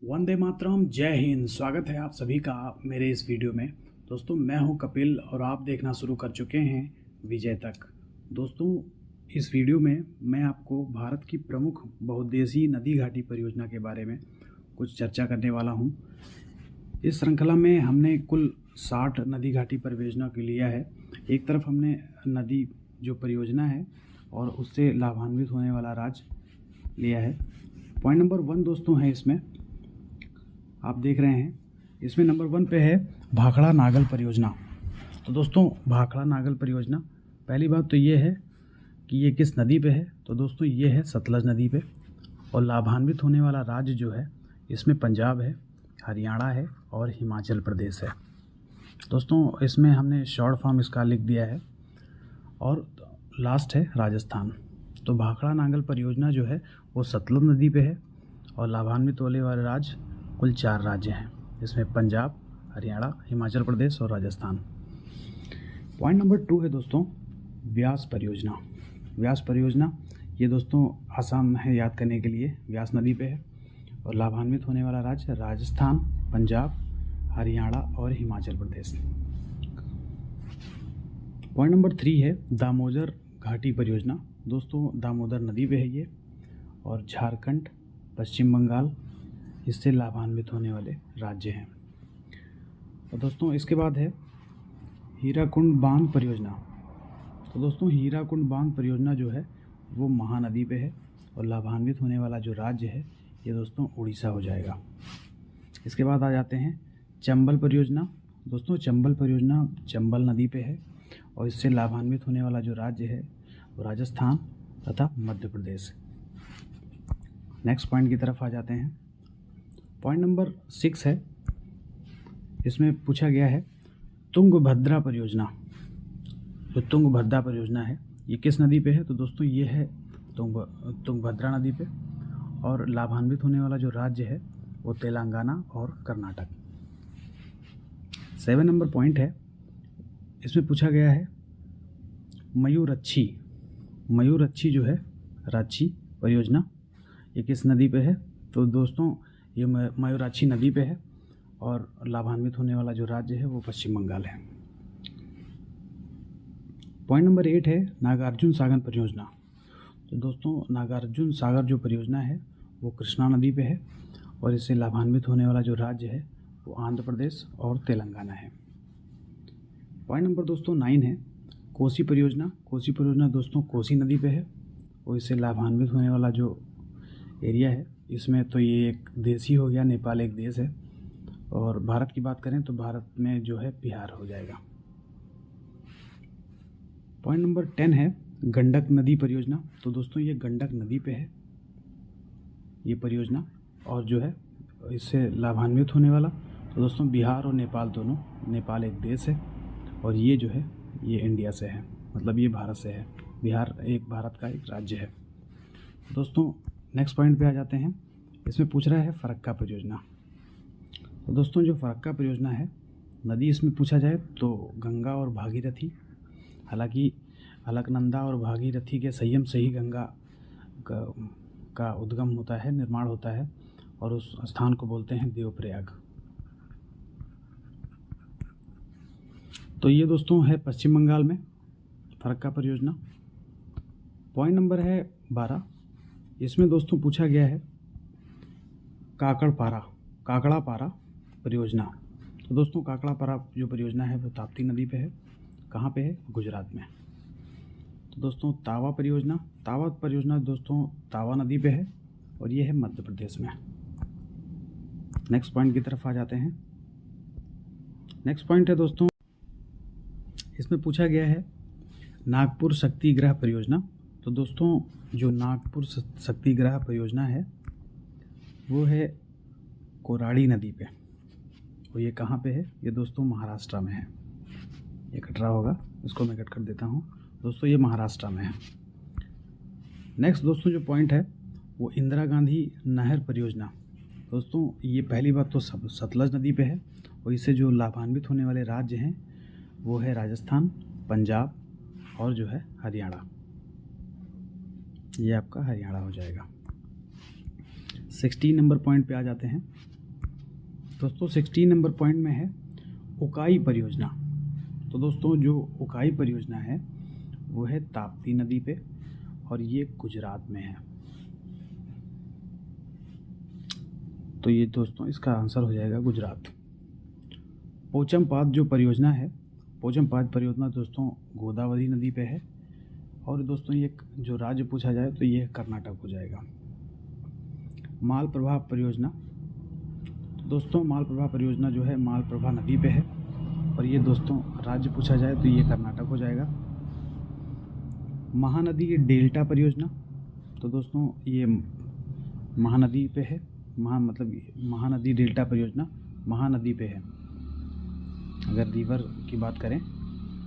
वंदे मातरम, जय हिंद। स्वागत है आप सभी का मेरे इस वीडियो में। दोस्तों, मैं हूं कपिल और आप देखना शुरू कर चुके हैं विजय तक। दोस्तों, इस वीडियो में मैं आपको भारत की प्रमुख बहुउद्देशीय नदी घाटी परियोजना के बारे में कुछ चर्चा करने वाला हूं। इस श्रृंखला में हमने कुल 60 नदी घाटी परियोजना को लिया है। एक तरफ हमने नदी जो परियोजना है और उससे लाभान्वित होने वाला राज्य लिया है। पॉइंट नंबर 1 दोस्तों है, इसमें आप देख रहे हैं, इसमें नंबर 1 पे है भाखड़ा नागल परियोजना। तो दोस्तों, भाखड़ा नागल परियोजना, पहली बात तो ये है कि ये किस नदी पे है। तो दोस्तों, ये है सतलज नदी पे और लाभान्वित होने वाला राज्य जो है इसमें पंजाब है, हरियाणा है और हिमाचल प्रदेश है। दोस्तों, इसमें हमने शॉर्ट फॉर्म इसका लिख दिया है और लास्ट है राजस्थान। तो भाखड़ा नागल परियोजना जो है वो सतलज नदी पे है और लाभान्वित होने वाले राज्य कुल 4 राज्य हैं, जिसमें पंजाब, हरियाणा, हिमाचल प्रदेश और राजस्थान। पॉइंट नंबर 2 है दोस्तों व्यास परियोजना। व्यास परियोजना ये दोस्तों आसान है याद करने के लिए, व्यास नदी पे है और लाभान्वित होने वाला राज्य राजस्थान, पंजाब, हरियाणा और हिमाचल प्रदेश। पॉइंट नंबर 3 है दामोदर घाटी परियोजना। दोस्तों, दामोदर नदी पे है ये और झारखंड, पश्चिम बंगाल इससे लाभान्वित होने वाले राज्य हैं। और दोस्तों, इसके बाद है हीराकुंड बांध परियोजना। तो दोस्तों, हीराकुंड बांध परियोजना जो है वो महानदी पे है और लाभान्वित होने वाला जो राज्य है ये दोस्तों उड़ीसा हो जाएगा। इसके बाद आ जाते हैं चंबल परियोजना। दोस्तों, चंबल परियोजना चंबल नदी पे है और इससे लाभान्वित होने वाला जो राज्य है वो राजस्थान तथा मध्य प्रदेश। नेक्स्ट पॉइंट की तरफ आ जाते हैं। पॉइंट नंबर 6 है, इसमें पूछा गया है तुंगभद्रा परियोजना। जो तुंगभद्रा परियोजना है ये किस नदी पे है। तो दोस्तों, ये है तुंगभद्रा नदी पे और लाभान्वित होने वाला जो राज्य है वो तेलंगाना और कर्नाटक। 7 नंबर पॉइंट है, इसमें पूछा गया है मयूरक्षी। मयूरक्षी जो है रांची परियोजना ये किस नदी पे है। तो दोस्तों, ये मयूराक्षी नदी पे है और लाभान्वित होने वाला जो राज्य है वो पश्चिम बंगाल है। पॉइंट नंबर 8 है नागार्जुन सागर परियोजना। तो दोस्तों, नागार्जुन सागर जो परियोजना है वो कृष्णा नदी पे है और इससे लाभान्वित होने वाला जो राज्य है वो आंध्र प्रदेश और तेलंगाना है। पॉइंट नंबर दोस्तों 9 है कोसी परियोजना। कोसी परियोजना दोस्तों कोसी नदी पे है और इससे लाभान्वित होने वाला जो एरिया है इसमें तो ये एक देश ही हो गया, नेपाल एक देश है। और भारत की बात करें तो भारत में जो है बिहार हो जाएगा। पॉइंट नंबर 10 है गंडक नदी परियोजना। तो दोस्तों, ये गंडक नदी पे है ये परियोजना और जो है इससे लाभान्वित होने वाला तो दोस्तों बिहार और नेपाल दोनों, नेपाल एक देश है और ये जो है ये इंडिया से है, मतलब ये भारत से है। बिहार एक भारत का एक राज्य है। दोस्तों, नेक्स्ट पॉइंट पे आ जाते हैं। इसमें पूछ रहा है फरक्का परियोजना। तो दोस्तों, जो फरक्का परियोजना है नदी इसमें पूछा जाए तो गंगा और भागीरथी, हालांकि अलकनंदा और भागीरथी के संगम से ही गंगा का उद्गम होता है, निर्माण होता है और उस स्थान को बोलते हैं देवप्रयाग। तो ये दोस्तों है पश्चिम बंगाल में फरक्का परियोजना। पॉइंट नंबर है 12, इसमें दोस्तों पूछा गया है काकड़ापारा परियोजना। तो दोस्तों, काकड़ापारा जो परियोजना है वो ताप्ती नदी पे है। कहाँ पे है? गुजरात में। तो दोस्तों, तावा परियोजना दोस्तों तावा नदी पे है और ये है मध्य प्रदेश में। नेक्स्ट पॉइंट की तरफ आ जाते हैं। नेक्स्ट पॉइंट है दोस्तों, इसमें पूछा गया है नागपुर शक्तिगृह परियोजना। तो दोस्तों, जो नागपुर शक्तिगृह परियोजना है वो है कोराड़ी नदी पे और ये कहाँ पे है? ये दोस्तों महाराष्ट्र में है। ये कट रहा होगा, इसको मैं कट कर देता हूँ। दोस्तों, ये महाराष्ट्र में है। नेक्स्ट दोस्तों जो पॉइंट है वो इंदिरा गांधी नहर परियोजना। दोस्तों, ये पहली बात तो सतलज नदी पे है और इससे जो लाभान्वित होने वाले राज्य हैं वो है राजस्थान, पंजाब और जो है हरियाणा। ये आपका हरियाणा हो जाएगा। 16 नंबर पॉइंट पे आ जाते हैं दोस्तों। 16 नंबर पॉइंट में है उकाई परियोजना। तो दोस्तों जो उकाई परियोजना है वो है ताप्ती नदी पे और ये गुजरात में है। तो ये दोस्तों इसका आंसर हो जाएगा गुजरात। पोचमपाद जो परियोजना है, पोचमपाद परियोजना दोस्तों गोदावरी नदी पे है और दोस्तों ये जो राज्य पूछा जाए तो ये कर्नाटक हो जाएगा। मालप्रभा परियोजना, तो दोस्तों मालप्रभा परियोजना जो है मालप्रभा नदी पे है और ये दोस्तों राज्य पूछा जाए तो ये कर्नाटक हो जाएगा। महानदी डेल्टा परियोजना, तो दोस्तों ये महानदी पे है, महानदी डेल्टा परियोजना महानदी पे है। अगर रिवर की बात करें,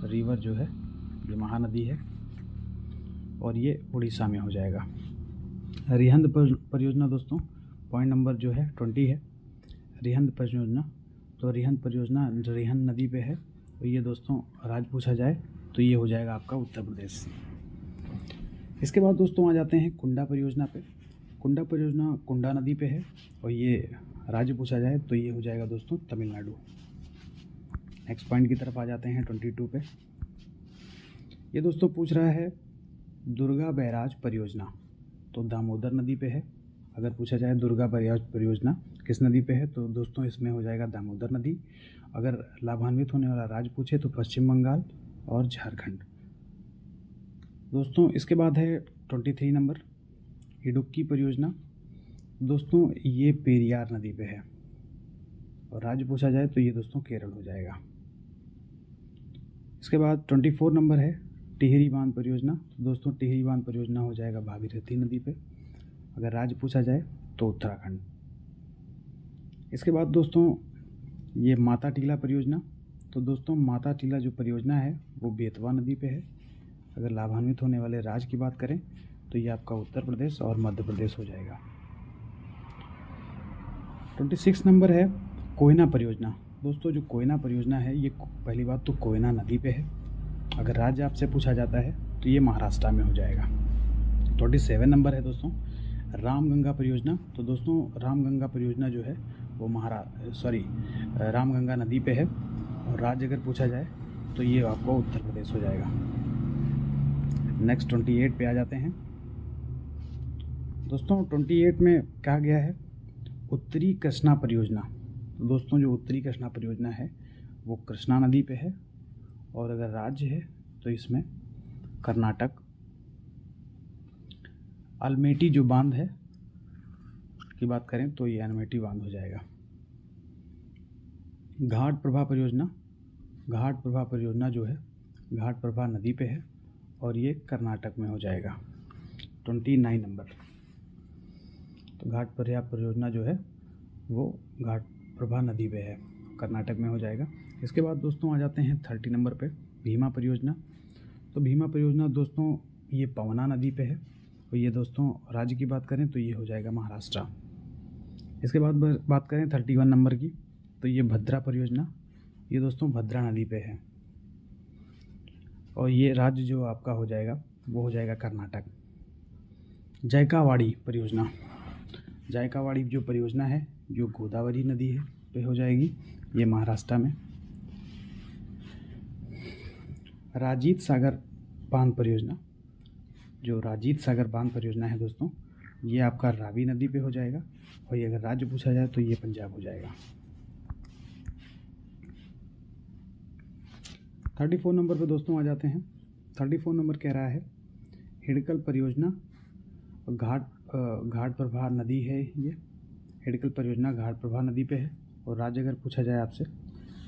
रिवर जो है ये महानदी है और ये उड़ीसा में हो जाएगा। रिहंद परियोजना दोस्तों पॉइंट नंबर जो है 20 है, रिहंद परियोजना। तो रिहंद परियोजना रिहंद नदी पे है और ये दोस्तों राज्य पूछा जाए तो ये हो जाएगा आपका उत्तर प्रदेश। इसके बाद दोस्तों आ जाते हैं कुंडा परियोजना पे। कुंडा परियोजना कुंडा नदी पे है और ये राज्य पूछा जाए तो ये हो जाएगा दोस्तों तमिलनाडु। नेक्स्ट पॉइंट की तरफ आ जाते हैं 22 पे। ये दोस्तों पूछ रहा है दुर्गा बैराज परियोजना, तो दामोदर नदी पे है। अगर पूछा जाए दुर्गा बैराज परियोजना किस नदी पे है तो दोस्तों इसमें हो जाएगा दामोदर नदी। अगर लाभान्वित होने वाला राज्य पूछे तो पश्चिम बंगाल और झारखंड। दोस्तों इसके बाद है 23 नंबर इडुक्की परियोजना। दोस्तों ये पेरियार नदी पे है और राज्य पूछा जाए तो ये दोस्तों केरल हो जाएगा। इसके बाद 24 नंबर है टिहरी बांध परियोजना। तो दोस्तों टिहरी बांध परियोजना हो जाएगा भागीरथी नदी पे। अगर राज्य पूछा जाए तो उत्तराखंड। इसके बाद दोस्तों ये माता टीला परियोजना। तो दोस्तों माता टीला जो परियोजना है वो बेतवा नदी पे है। अगर लाभान्वित होने वाले राज्य की बात करें तो ये आपका उत्तर प्रदेश और मध्य प्रदेश हो जाएगा। 26 नंबर है कोयना परियोजना। दोस्तों जो कोयना परियोजना है ये पहली बात तो कोयना नदी पे है। अगर राज्य आपसे पूछा जाता है तो ये महाराष्ट्र में हो जाएगा। 27 नंबर है दोस्तों रामगंगा परियोजना। तो दोस्तों रामगंगा परियोजना जो है वो रामगंगा नदी पे है और राज्य अगर पूछा जाए तो ये आपका उत्तर प्रदेश हो जाएगा। नेक्स्ट 28 पे आ जाते हैं दोस्तों। 28 में कहा गया है उत्तरी कृष्णा परियोजना। तो दोस्तों जो उत्तरी कृष्णा परियोजना है वो कृष्णा नदी पे है और अगर राज्य है तो इसमें कर्नाटक। अल्मेटी जो बांध है की बात करें तो ये अल्मेटी बांध हो जाएगा। घाट प्रभा परियोजना, घाट प्रभा परियोजना जो है घाट प्रभा नदी पे है और ये कर्नाटक में हो जाएगा। 29 नंबर, तो घाट प्रभा परियोजना जो है वो घाट प्रभा नदी पे है, कर्नाटक में हो जाएगा। इसके बाद दोस्तों आ जाते हैं 30 नंबर पे भीमा परियोजना। तो भीमा परियोजना दोस्तों ये पवना नदी पे है और ये दोस्तों राज्य की बात करें तो ये हो जाएगा महाराष्ट्र। इसके बाद बात करें 31 नंबर की तो ये भद्रा परियोजना, ये दोस्तों भद्रा नदी पे है और ये राज्य जो आपका हो जाएगा वो हो जाएगा कर्नाटक। जायकावाड़ी परियोजना, जायकावाड़ी जो परियोजना है जो गोदावरी नदी है पे हो जाएगी, ये महाराष्ट्र में। राजीत सागर बांध परियोजना, जो राजीत सागर बांध परियोजना है दोस्तों ये आपका रावी नदी पे हो जाएगा और ये अगर राज्य पूछा जाए तो ये पंजाब हो जाएगा। 34 नंबर पे दोस्तों आ जाते हैं। 34 नंबर कह रहा है हिडकल परियोजना, घाट प्रभा नदी है ये। हिडकल परियोजना घाट प्रभा नदी पे है और राज्य अगर पूछा जाए आपसे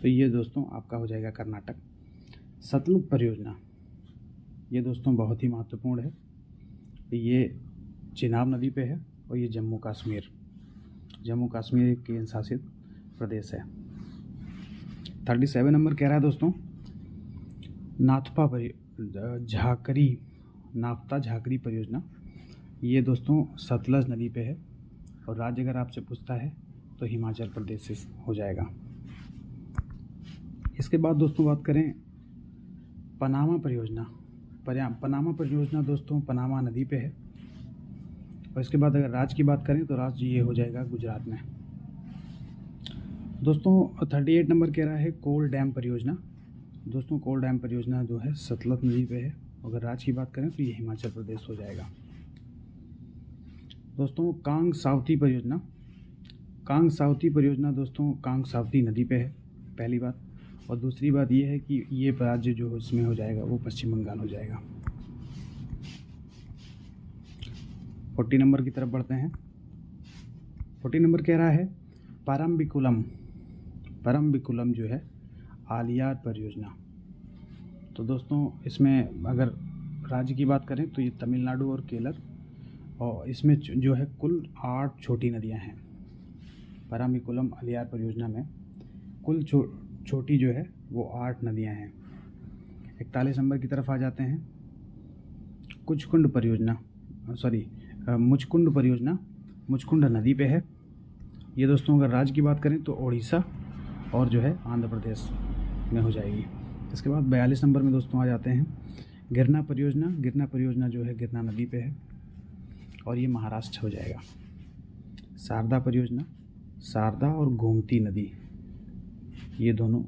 तो ये दोस्तों आपका हो जाएगा कर्नाटक। सतलुज परियोजना ये दोस्तों बहुत ही महत्वपूर्ण है, ये चिनाब नदी पे है और ये जम्मू कश्मीर केंद्र शासित प्रदेश है। 37 नंबर कह रहा है दोस्तों नाफ्ता झाकरी परियोजना, ये दोस्तों सतलज नदी पे है और राज्य अगर आपसे पूछता है तो हिमाचल प्रदेश से हो जाएगा। इसके बाद दोस्तों बात करें पनामा परियोजना। पनामा परियोजना दोस्तों पनामा नदी पे है और इसके बाद अगर राज्य की बात करें तो राज्य ये हो जाएगा गुजरात में। दोस्तों 38 नंबर कह रहा है कोल डैम परियोजना। दोस्तों कोल डैम परियोजना जो है सतलज नदी पे है। अगर राज्य की बात करें तो ये हिमाचल प्रदेश हो जाएगा। दोस्तों कांग सावती परियोजना। कांग सावती परियोजना दोस्तों कांग सावती नदी पे है, पहली बात। और दूसरी बात ये है कि ये राज्य जो इसमें हो जाएगा वो पश्चिम बंगाल हो जाएगा। 40 नंबर की तरफ बढ़ते हैं। 40 नंबर कह रहा है परम्बिकुलम। परम्बिकुलम जो है आलियार परियोजना। तो दोस्तों इसमें अगर राज्य की बात करें तो ये तमिलनाडु और केरल, और इसमें जो है कुल 8 छोटी नदियां हैं। परम्बिकुलम आलियार परियोजना में कुल छोटी जो है वो 8 नदियां हैं। 41 नंबर की तरफ आ जाते हैं। मुचकुंड परियोजना, मुचकुंड परियोजना मुचकुंड नदी पे है। ये दोस्तों अगर राज्य की बात करें तो उड़ीसा और जो है आंध्र प्रदेश में हो जाएगी। इसके बाद 42 नंबर में दोस्तों आ जाते हैं गिरना परियोजना। गिरना परियोजना जो है गिरना नदी पे है और ये महाराष्ट्र हो जाएगा। शारदा परियोजना, शारदा और गोमती नदी, ये दोनों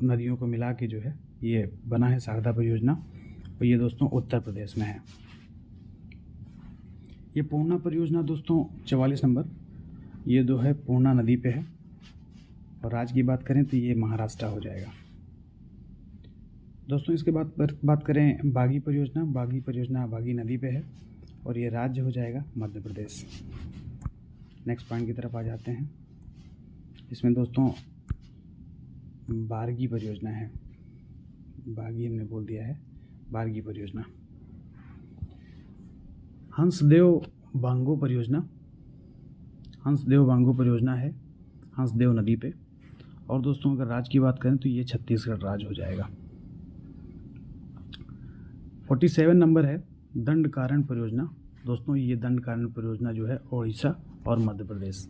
नदियों को मिला के जो है ये बना है शारदा परियोजना, और ये दोस्तों उत्तर प्रदेश में है। ये पूर्णा परियोजना दोस्तों 44 नंबर, ये जो है पूर्णा नदी पे है, और राज्य की बात करें तो ये महाराष्ट्र हो जाएगा। दोस्तों इसके बाद बात करें बागी परियोजना। बागी परियोजना बागी नदी पे है और ये राज्य हो जाएगा मध्य प्रदेश। नेक्स्ट पॉइंट की तरफ आ जाते हैं। इसमें दोस्तों बारगी परियोजना है। बागी हमने बोल दिया है, बारगी परियोजना। हंसदेव बांगो परियोजना। हंसदेव बांगो परियोजना है हंसदेव नदी पे, और दोस्तों अगर राज्य की बात करें तो ये छत्तीसगढ़ राज्य हो जाएगा। 47 नंबर है दंडकारण्य परियोजना। दोस्तों ये दंडकारण्य परियोजना जो है उड़ीसा और मध्य प्रदेश,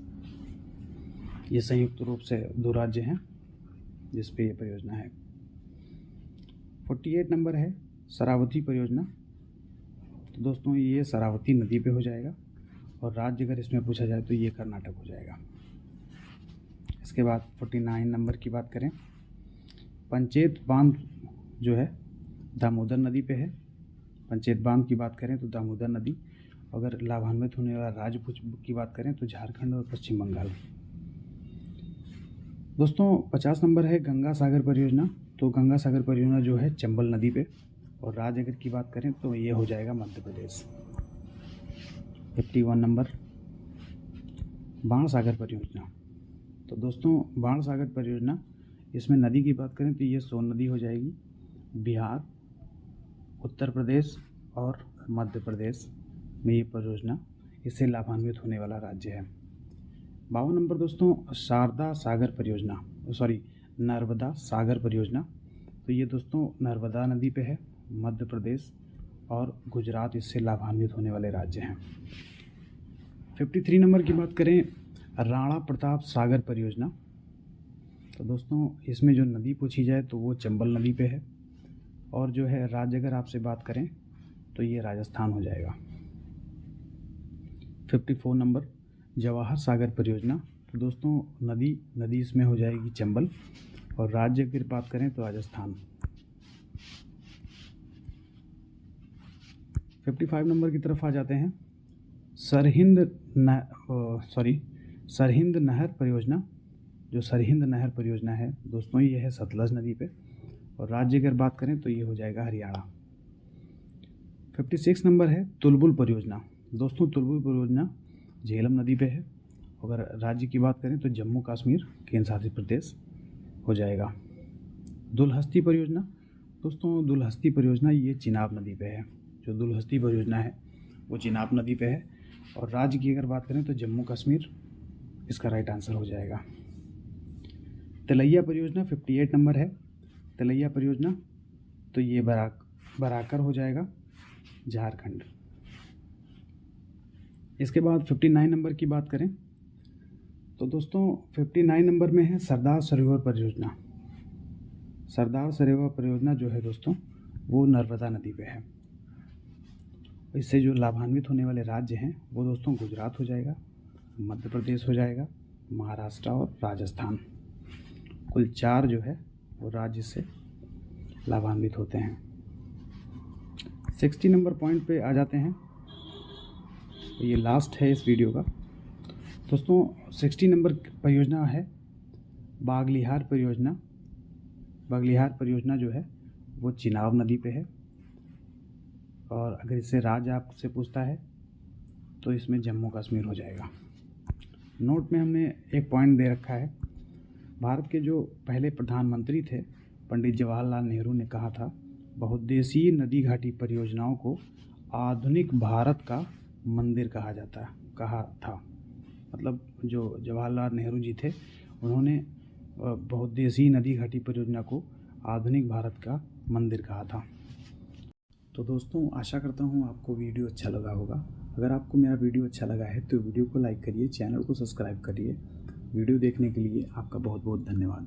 ये संयुक्त रूप से 2 राज्य हैं जिस पे ये परियोजना है। 48 नंबर है शरावती परियोजना। तो दोस्तों ये शरावती नदी पे हो जाएगा, और राज्य अगर इसमें पूछा जाए तो ये कर्नाटक हो जाएगा। इसके बाद 49 नंबर की बात करें, पंचेत बांध जो है दामोदर नदी पे है। पंचेत बांध की बात करें तो दामोदर नदी, अगर लाभान्वित होने वाला राज्य की बात करें तो झारखंड और पश्चिम बंगाल। दोस्तों 50 नंबर है गंगा सागर परियोजना। तो गंगा सागर परियोजना जो है चंबल नदी पे, और राज्य अगर की बात करें तो ये हो जाएगा मध्य प्रदेश। 51 नंबर बाण सागर परियोजना। तो दोस्तों बाण सागर परियोजना, इसमें नदी की बात करें तो ये सोन नदी हो जाएगी। बिहार, उत्तर प्रदेश और मध्य प्रदेश में ये परियोजना, इससे लाभान्वित होने वाला राज्य है। 52 नंबर दोस्तों शारदा सागर परियोजना, नर्मदा सागर परियोजना। तो ये दोस्तों नर्मदा नदी पे है, मध्य प्रदेश और गुजरात इससे लाभान्वित होने वाले राज्य हैं। 53 नंबर की बात करें राणा प्रताप सागर परियोजना। तो दोस्तों इसमें जो नदी पूछी जाए तो वो चंबल नदी पे है, और जो है राज्य अगर आपसे बात करें तो ये राजस्थान हो जाएगा। 54 नंबर जवाहर सागर परियोजना। तो दोस्तों नदी इसमें हो जाएगी चंबल, और राज्य की बात करें तो राजस्थान। 55 नंबर की तरफ आ जाते हैं सरहिंद नहर परियोजना। जो सरहिंद नहर परियोजना है दोस्तों ये है सतलज नदी पे, और राज्य अगर बात करें तो ये हो जाएगा हरियाणा। 56 नंबर है तुलबुल परियोजना। दोस्तों तुलबुल परियोजना झेलम नदी पे है, अगर राज्य की बात करें तो जम्मू कश्मीर केंद्र शासित प्रदेश हो जाएगा। दुलहस्ती परियोजना। दोस्तों दुलहस्ती परियोजना ये चिनाब नदी पे है। जो दुलहस्ती परियोजना है वो चिनाब नदी पे है, और राज्य की अगर बात करें तो जम्मू कश्मीर इसका राइट आंसर हो जाएगा। तिलैया परियोजना 58 नंबर है तिलैया परियोजना, तो ये बराकर हो जाएगा झारखंड। इसके बाद 59 नंबर की बात करें तो दोस्तों 59 नंबर में है सरदार सरोवर परियोजना। सरदार सरोवर परियोजना जो है दोस्तों वो नर्मदा नदी पे है, इससे जो लाभान्वित होने वाले राज्य हैं वो दोस्तों गुजरात हो जाएगा, मध्य प्रदेश हो जाएगा, महाराष्ट्र और राजस्थान। कुल 4 जो है वो राज्य से लाभान्वित होते हैं। 60 नंबर पॉइंट पे आ जाते हैं, तो ये लास्ट है इस वीडियो का दोस्तों। 60 नंबर परियोजना है बागलिहार परियोजना। बागलिहार परियोजना जो है वो चिनाब नदी पे है, और अगर इससे राज्य आपसे पूछता है तो इसमें जम्मू कश्मीर हो जाएगा। नोट में हमने एक पॉइंट दे रखा है, भारत के जो पहले प्रधानमंत्री थे पंडित जवाहरलाल नेहरू ने कहा था, बहुउद्देशीय नदी घाटी परियोजनाओं को आधुनिक भारत का मंदिर कहा था। मतलब जो जवाहरलाल नेहरू जी थे उन्होंने बहुउद्देशीय नदी घाटी परियोजना को आधुनिक भारत का मंदिर कहा था। तो दोस्तों आशा करता हूँ आपको वीडियो अच्छा लगा होगा। अगर आपको मेरा वीडियो अच्छा लगा है तो वीडियो को लाइक करिए, चैनल को सब्सक्राइब करिए। वीडियो देखने के लिए आपका बहुत बहुत धन्यवाद।